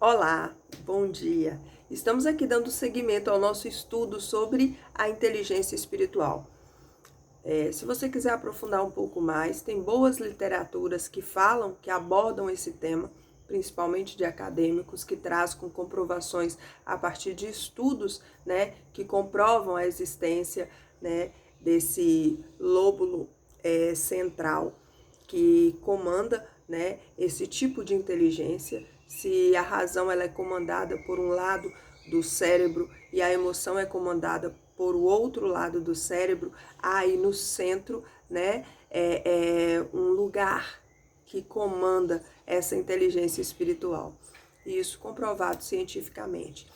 Olá, bom dia. Estamos aqui dando seguimento ao nosso estudo sobre a inteligência espiritual. Se você quiser aprofundar um pouco mais, tem boas literaturas que falam, que abordam esse tema, principalmente de acadêmicos, que trazem com comprovações a partir de estudos, né, que comprovam a existência, né, desse lóbulo central que comanda, né, esse tipo de inteligência. Se a razão ela é comandada por um lado do cérebro e a emoção é comandada por o outro lado do cérebro, aí no centro, né, é um lugar que comanda essa inteligência espiritual. Isso comprovado cientificamente.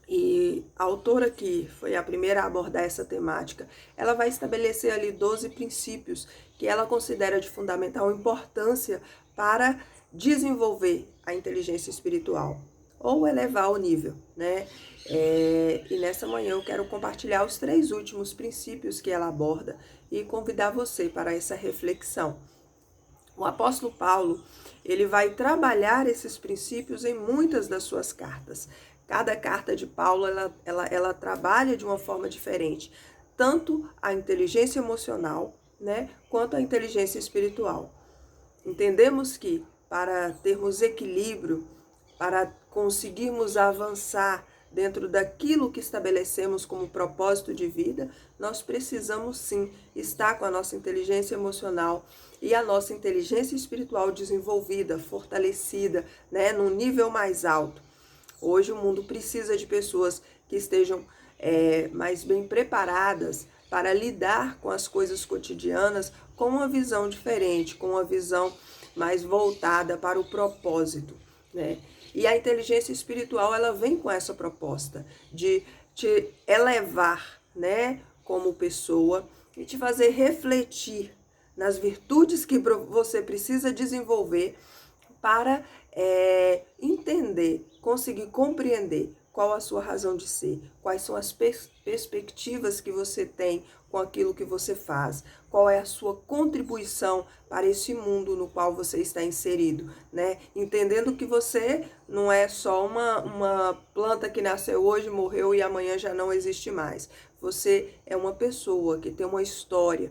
E a autora, que foi a primeira a abordar essa temática, ela vai estabelecer ali 12 princípios que ela considera de fundamental importância para desenvolver a inteligência espiritual ou elevar o nível, né? E nessa manhã eu quero compartilhar os 3 últimos princípios que ela aborda e convidar você para essa reflexão. O apóstolo Paulo, ele vai trabalhar esses princípios em muitas das suas cartas. Cada carta de Paulo, ela trabalha de uma forma diferente, tanto a inteligência emocional, né, quanto a inteligência espiritual. Entendemos que para termos equilíbrio, para conseguirmos avançar dentro daquilo que estabelecemos como propósito de vida, nós precisamos sim estar com a nossa inteligência emocional e a nossa inteligência espiritual desenvolvida, fortalecida, né, num nível mais alto. Hoje o mundo precisa de pessoas que estejam mais bem preparadas para lidar com as coisas cotidianas com uma visão diferente, com uma visão mais voltada para o propósito, né? E a inteligência espiritual, ela vem com essa proposta de te elevar, né, como pessoa e te fazer refletir nas virtudes que você precisa desenvolver para entender, conseguir compreender qual a sua razão de ser, quais são as perspectivas que você tem com aquilo que você faz, qual é a sua contribuição para esse mundo no qual você está inserido, né? Entendendo que você não é só uma planta que nasceu hoje, morreu e amanhã já não existe mais. Você é uma pessoa que tem uma história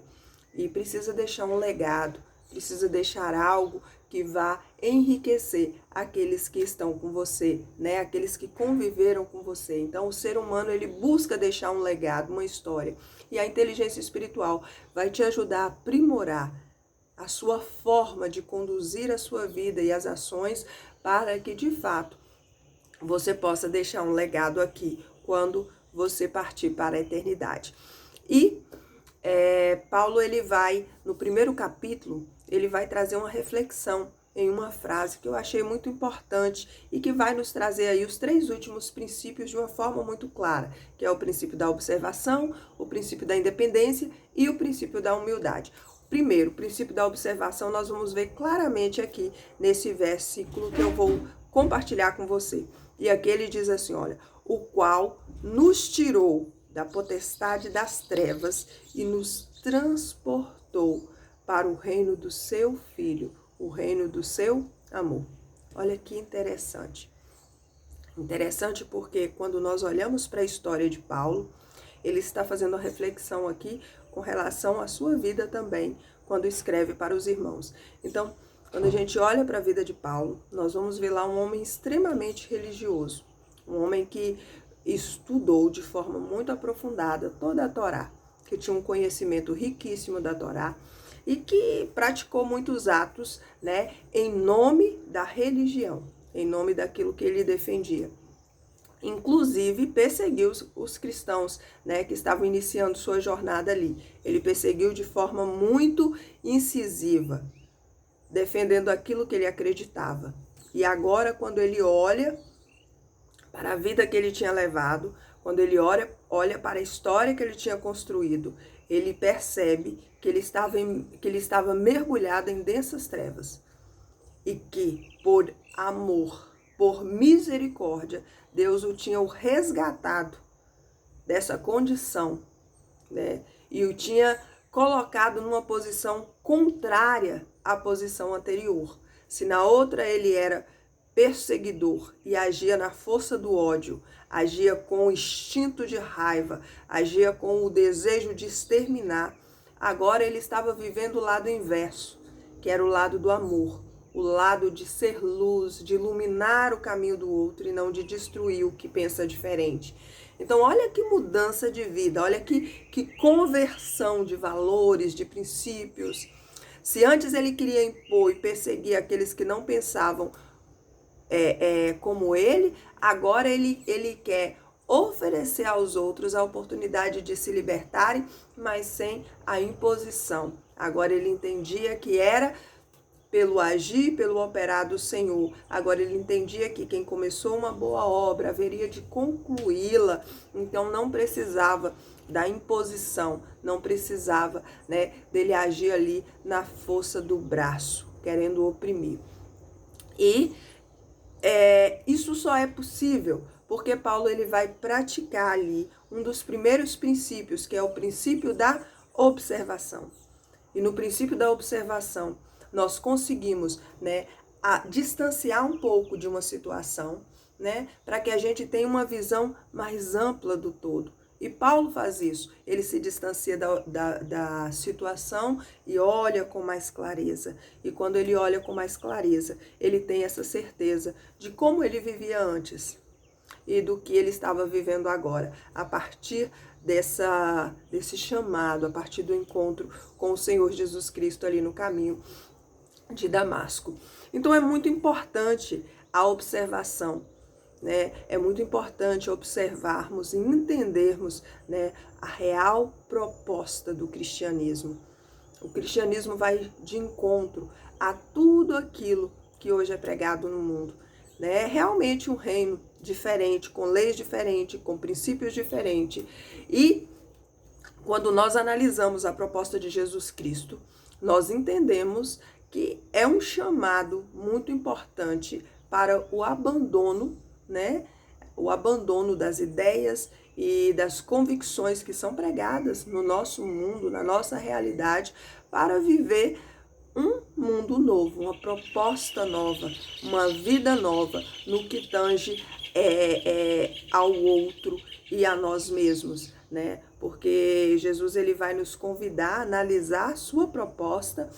e precisa deixar um legado, precisa deixar algo que vá enriquecer aqueles que estão com você, né? Aqueles que conviveram com você. Então, o ser humano, ele busca deixar um legado, uma história. E a inteligência espiritual vai te ajudar a aprimorar a sua forma de conduzir a sua vida e as ações para que, de fato, você possa deixar um legado aqui quando você partir para a eternidade. E Paulo, ele vai, no primeiro capítulo, ele vai trazer uma reflexão em uma frase que eu achei muito importante e que vai nos trazer aí os 3 últimos princípios de uma forma muito clara, que é o princípio da observação, o princípio da independência e o princípio da humildade. Primeiro, o princípio da observação, nós vamos ver claramente aqui nesse versículo que eu vou compartilhar com você. E aqui ele diz assim, olha, o qual nos tirou da potestade das trevas e nos transportou para o reino do seu Filho, o reino do seu amor. Olha que interessante. Interessante porque quando nós olhamos para a história de Paulo, ele está fazendo uma reflexão aqui com relação à sua vida também, quando escreve para os irmãos. Então, quando a gente olha para a vida de Paulo, nós vamos ver lá um homem extremamente religioso, um homem que estudou de forma muito aprofundada toda a Torá, que tinha um conhecimento riquíssimo da Torá e que praticou muitos atos, né, em nome da religião, em nome daquilo que ele defendia. Inclusive, perseguiu os cristãos, né, que estavam iniciando sua jornada ali. Ele perseguiu de forma muito incisiva, defendendo aquilo que ele acreditava. E agora, quando ele olha para a vida que ele tinha levado, quando ele olha para a história que ele tinha construído, ele percebe que ele estava mergulhado em densas trevas. E que, por amor, por misericórdia, Deus o tinha resgatado dessa condição, né? E o tinha colocado numa posição contrária à posição anterior. Se na outra ele era perseguidor e agia na força do ódio, agia com o instinto de raiva, agia com o desejo de exterminar, agora ele estava vivendo o lado inverso, que era o lado do amor, o lado de ser luz, de iluminar o caminho do outro e não de destruir o que pensa diferente. Então, olha que mudança de vida, olha que conversão de valores, de princípios. Se antes ele queria impor e perseguir aqueles que não pensavam como ele, agora ele quer oferecer aos outros a oportunidade de se libertarem, mas sem a imposição. Agora ele entendia que era pelo agir, pelo operar do Senhor. Agora ele entendia que quem começou uma boa obra haveria de concluí-la, então não precisava da imposição, não precisava, né, dele agir ali na força do braço, querendo oprimir. E isso só é possível porque Paulo ele vai praticar ali um dos primeiros princípios, que é o princípio da observação. E no princípio da observação, nós conseguimos, né, distanciar um pouco de uma situação, né, para que a gente tenha uma visão mais ampla do todo. E Paulo faz isso, ele se distancia da situação e olha com mais clareza. E quando ele olha com mais clareza, ele tem essa certeza de como ele vivia antes e do que ele estava vivendo agora, a partir desse chamado, a partir do encontro com o Senhor Jesus Cristo ali no caminho de Damasco. Então é muito importante a observação, né? É muito importante observarmos e entendermos, né, a real proposta do cristianismo. O cristianismo vai de encontro a tudo aquilo que hoje é pregado no mundo, né? É realmente um reino diferente, com leis diferentes, com princípios diferentes. E quando nós analisamos a proposta de Jesus Cristo, nós entendemos que é um chamado muito importante para o abandono, né? O abandono das ideias e das convicções que são pregadas no nosso mundo, na nossa realidade, para viver um mundo novo, uma proposta nova, uma vida nova no que tange ao outro e a nós mesmos, né? Porque Jesus ele vai nos convidar a analisar a sua proposta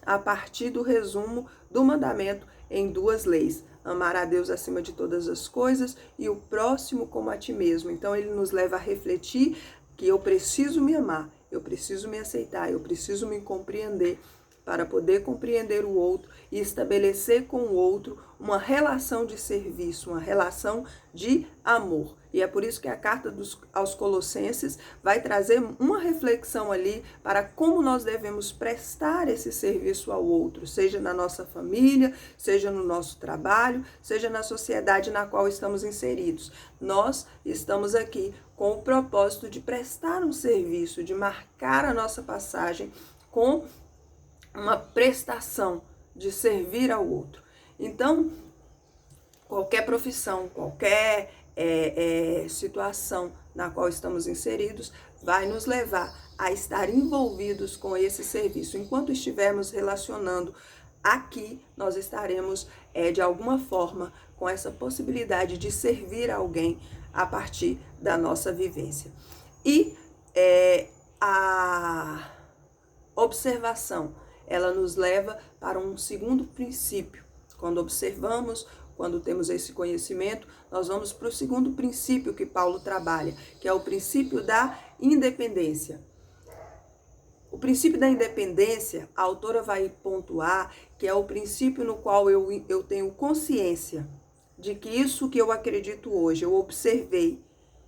a partir do resumo do mandamento em 2 leis. Amar a Deus acima de todas as coisas e o próximo como a ti mesmo. Então ele nos leva a refletir que eu preciso me amar, eu preciso me aceitar, eu preciso me compreender para poder compreender o outro e estabelecer com o outro uma relação de serviço, uma relação de amor. E é por isso que a carta aos Colossenses vai trazer uma reflexão ali para como nós devemos prestar esse serviço ao outro, seja na nossa família, seja no nosso trabalho, seja na sociedade na qual estamos inseridos. Nós estamos aqui com o propósito de prestar um serviço, de marcar a nossa passagem com uma prestação de servir ao outro. Então, qualquer profissão, qualquer situação na qual estamos inseridos, vai nos levar a estar envolvidos com esse serviço. Enquanto estivermos relacionando aqui, nós estaremos, de alguma forma, com essa possibilidade de servir alguém a partir da nossa vivência. E a observação, ela nos leva para um segundo princípio. Quando observamos, quando temos esse conhecimento, nós vamos para o segundo princípio que Paulo trabalha, que é o princípio da independência. O princípio da independência, a autora vai pontuar que é o princípio no qual eu tenho consciência de que isso que eu acredito hoje, eu observei,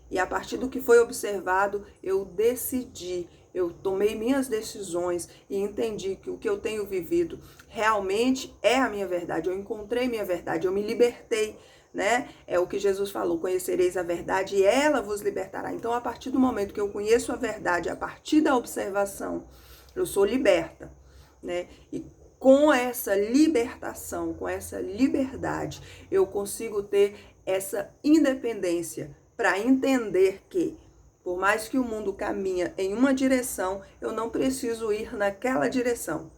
e a partir do que foi observado, eu decidi, eu tomei minhas decisões e entendi que o que eu tenho vivido realmente é a minha verdade. Eu encontrei minha verdade, eu me libertei, né? É o que Jesus falou, conhecereis a verdade e ela vos libertará. Então, a partir do momento que eu conheço a verdade, a partir da observação, eu sou liberta, né? E com essa libertação, com essa liberdade, eu consigo ter essa independência para entender que, por mais que o mundo caminha em uma direção, eu não preciso ir naquela direção.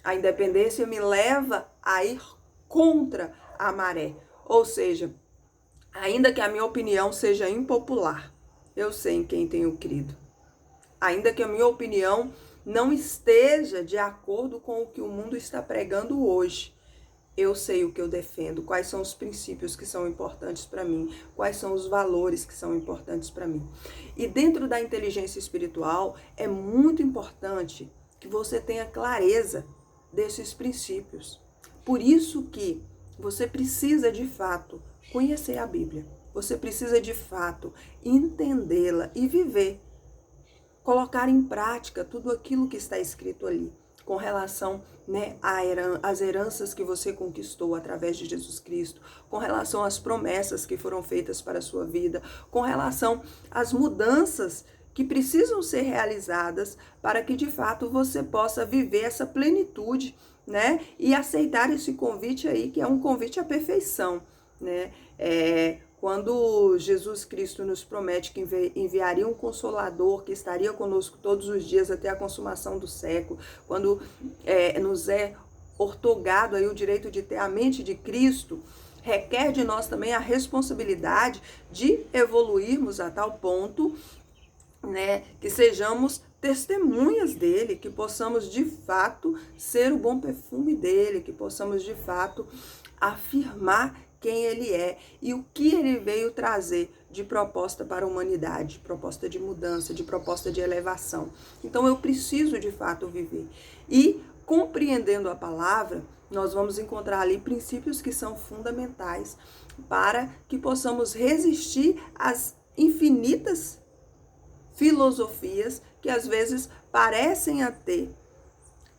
A independência me leva a ir contra a maré, Ou seja, ainda que a minha opinião seja impopular, eu sei em quem tenho crido. Ainda que a minha opinião não esteja de acordo com o que o mundo está pregando hoje, eu sei o que eu defendo, quais são os princípios que são importantes para mim, quais são os valores que são importantes para mim. E dentro da inteligência espiritual, é muito importante que você tenha clareza desses princípios. Por isso que você precisa, de fato, conhecer a Bíblia. Você precisa, de fato, entendê-la e viver. Colocar em prática tudo aquilo que está escrito ali, com relação, né, às heranças que você conquistou através de Jesus Cristo, com relação às promessas que foram feitas para a sua vida, com relação às mudanças que precisam ser realizadas para que de fato você possa viver essa plenitude, né, e aceitar esse convite aí, que é um convite à perfeição, né? Quando Jesus Cristo nos promete que enviaria um Consolador que estaria conosco todos os dias até a consumação do século, quando nos é ortogado aí o direito de ter a mente de Cristo, requer de nós também a responsabilidade de evoluirmos a tal ponto, né, que sejamos testemunhas dele, que possamos de fato ser o bom perfume dele, que possamos de fato afirmar quem ele é e o que ele veio trazer de proposta para a humanidade, proposta de mudança, de proposta de elevação. Então eu preciso de fato viver. E compreendendo a palavra, nós vamos encontrar ali princípios que são fundamentais para que possamos resistir às infinitas filosofias que às vezes parecem a ter,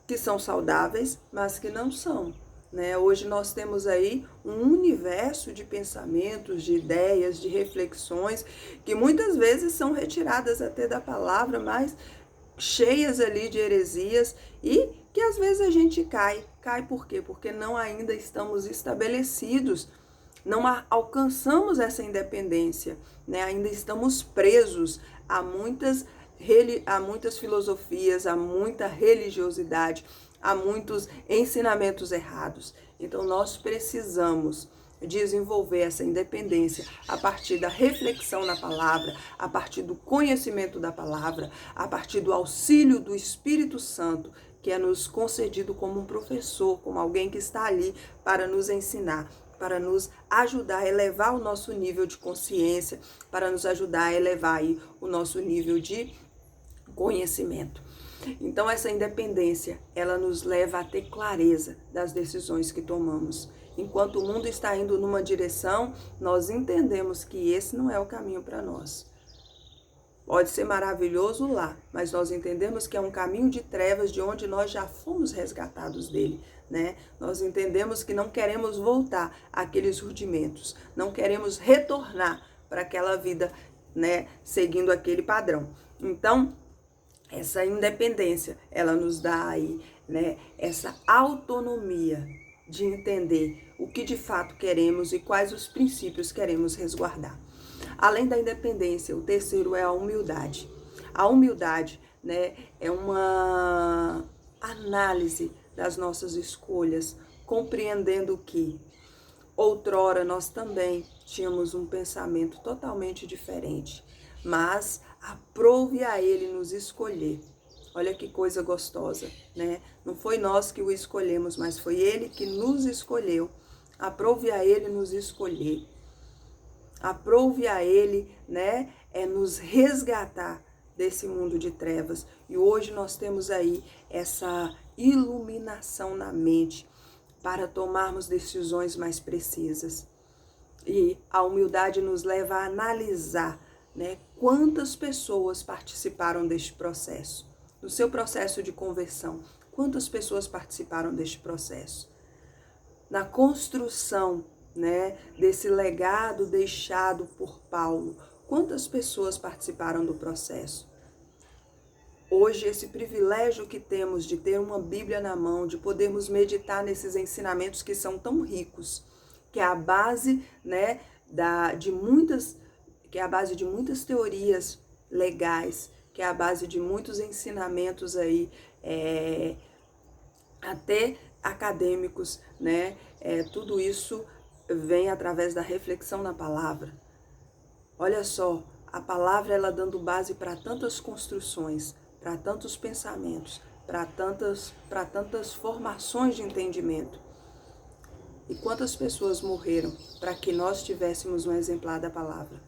que são saudáveis, mas que não são. Né? Hoje nós temos aí um universo de pensamentos, de ideias, de reflexões, que muitas vezes são retiradas até da palavra, mas cheias ali de heresias e que às vezes a gente cai. Cai por quê? Porque não ainda estamos estabelecidos, não alcançamos essa independência, né? Ainda estamos presos a muitas filosofias, a muita religiosidade, há muitos ensinamentos errados. Então nós precisamos desenvolver essa independência a partir da reflexão na palavra, a partir do conhecimento da palavra, a partir do auxílio do Espírito Santo, que é nos concedido como um professor, como alguém que está ali para nos ensinar, para nos ajudar a elevar o nosso nível de consciência, para nos ajudar a elevar aí o nosso nível de conhecimento. Então essa independência, ela nos leva a ter clareza das decisões que tomamos. Enquanto o mundo está indo numa direção, nós entendemos que esse não é o caminho para nós. Pode ser maravilhoso lá, mas nós entendemos que é um caminho de trevas de onde nós já fomos resgatados dele, né? Nós entendemos que não queremos voltar àqueles rudimentos, não queremos retornar para aquela vida, né, seguindo aquele padrão. Então, essa independência, ela nos dá aí, né, essa autonomia de entender o que de fato queremos e quais os princípios queremos resguardar. Além da independência, o terceiro é a humildade. A humildade, né, é uma análise das nossas escolhas, compreendendo que outrora nós também tínhamos um pensamento totalmente diferente, mas aprove a ele nos escolher. Olha que coisa gostosa, né? Não foi nós que o escolhemos, mas foi ele que nos escolheu. Aprove a ele nos escolher. Aprove a ele, né, nos resgatar desse mundo de trevas. E hoje nós temos aí essa iluminação na mente para tomarmos decisões mais precisas. E a humildade nos leva a analisar, né, quantas pessoas participaram deste processo. No seu processo de conversão, quantas pessoas participaram deste processo? Na construção, né, desse legado deixado por Paulo, quantas pessoas participaram do processo? Hoje, esse privilégio que temos de ter uma Bíblia na mão, de podermos meditar nesses ensinamentos que são tão ricos, que é a base, né, que é a base de muitas teorias legais, que é a base de muitos ensinamentos aí, até acadêmicos, né? Tudo isso vem através da reflexão na palavra. Olha só, a palavra ela dando base para tantas construções, para tantos pensamentos, para tantas formações de entendimento. E quantas pessoas morreram para que nós tivéssemos um exemplar da palavra?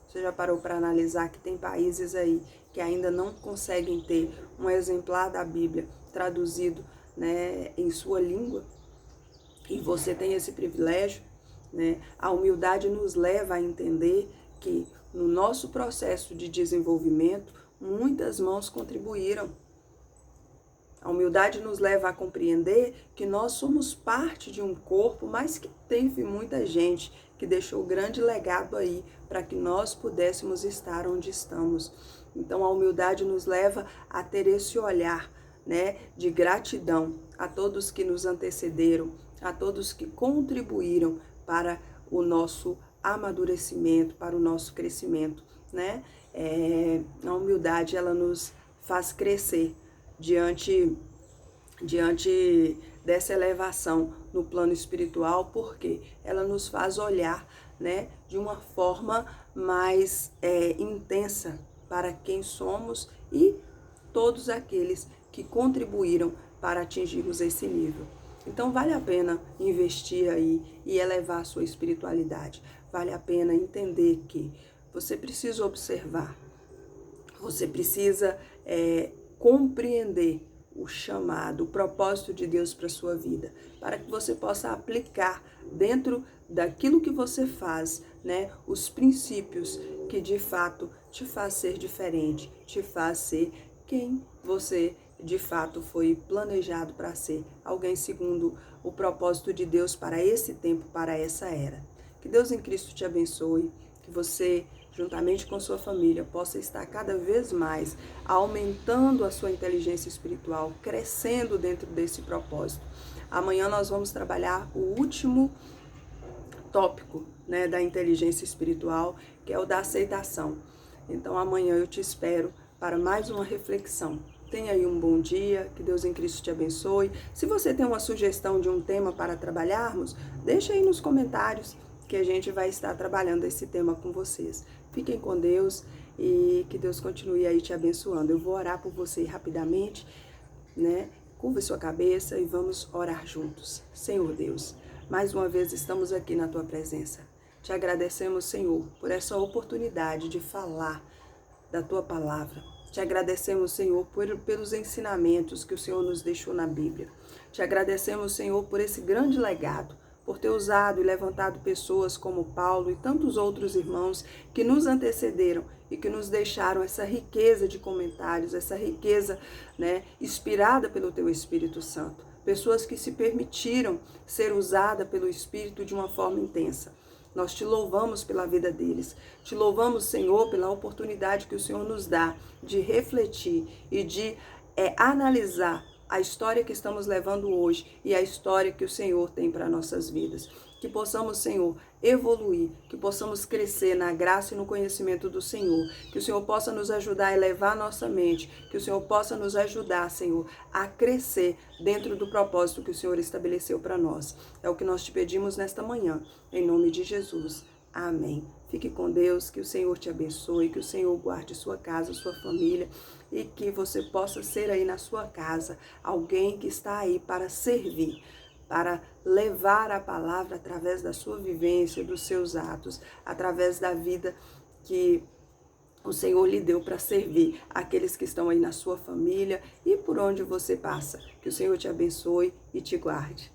Você já parou para analisar que tem países aí que ainda não conseguem ter um exemplar da Bíblia traduzido, né, em sua língua? E você tem esse privilégio, né? A humildade nos leva a entender que no nosso processo de desenvolvimento, muitas mãos contribuíram. A humildade nos leva a compreender que nós somos parte de um corpo, mas que teve muita gente que deixou grande legado aí para que nós pudéssemos estar onde estamos. Então a humildade nos leva a ter esse olhar, né, de gratidão a todos que nos antecederam, a todos que contribuíram para o nosso amadurecimento, para o nosso crescimento, né? A humildade ela nos faz crescer diante dessa elevação no plano espiritual, porque ela nos faz olhar, né, de uma forma mais intensa para quem somos e todos aqueles que contribuíram para atingirmos esse nível. Então vale a pena investir aí e elevar a sua espiritualidade. Vale a pena entender que você precisa observar, você precisa compreender o chamado, o propósito de Deus para a sua vida, para que você possa aplicar dentro daquilo que você faz, né, os princípios que de fato te faz ser diferente, te faz ser quem você de fato foi planejado para ser, alguém segundo o propósito de Deus para esse tempo, para essa era. Que Deus em Cristo te abençoe, que você, juntamente com sua família, possa estar cada vez mais aumentando a sua inteligência espiritual, crescendo dentro desse propósito. Amanhã nós vamos trabalhar o último tópico, né, da inteligência espiritual, que é o da aceitação. Então amanhã eu te espero para mais uma reflexão. Tenha aí um bom dia, que Deus em Cristo te abençoe. Se você tem uma sugestão de um tema para trabalharmos, deixa aí nos comentários que a gente vai estar trabalhando esse tema com vocês. Fiquem com Deus e que Deus continue aí te abençoando. Eu vou orar por você rapidamente, né? Curva sua cabeça e vamos orar juntos. Senhor Deus, mais uma vez estamos aqui na tua presença. Te agradecemos, Senhor, por essa oportunidade de falar da tua palavra. Te agradecemos, Senhor, pelos ensinamentos que o Senhor nos deixou na Bíblia. Te agradecemos, Senhor, por esse grande legado, por ter usado e levantado pessoas como Paulo e tantos outros irmãos que nos antecederam e que nos deixaram essa riqueza de comentários, essa riqueza, né, inspirada pelo teu Espírito Santo. Pessoas que se permitiram ser usadas pelo Espírito de uma forma intensa. Nós te louvamos pela vida deles. Te louvamos, Senhor, pela oportunidade que o Senhor nos dá de refletir e de analisar a história que estamos levando hoje e a história que o Senhor tem para nossas vidas. Que possamos, Senhor, evoluir, que possamos crescer na graça e no conhecimento do Senhor, que o Senhor possa nos ajudar a elevar nossa mente, que o Senhor possa nos ajudar, Senhor, a crescer dentro do propósito que o Senhor estabeleceu para nós. É o que nós te pedimos nesta manhã, em nome de Jesus. Amém. Fique com Deus, que o Senhor te abençoe, que o Senhor guarde sua casa, sua família e que você possa ser aí na sua casa alguém que está aí para servir, para levar a palavra através da sua vivência, dos seus atos, através da vida que o Senhor lhe deu para servir aqueles que estão aí na sua família e por onde você passa. Que o Senhor te abençoe e te guarde.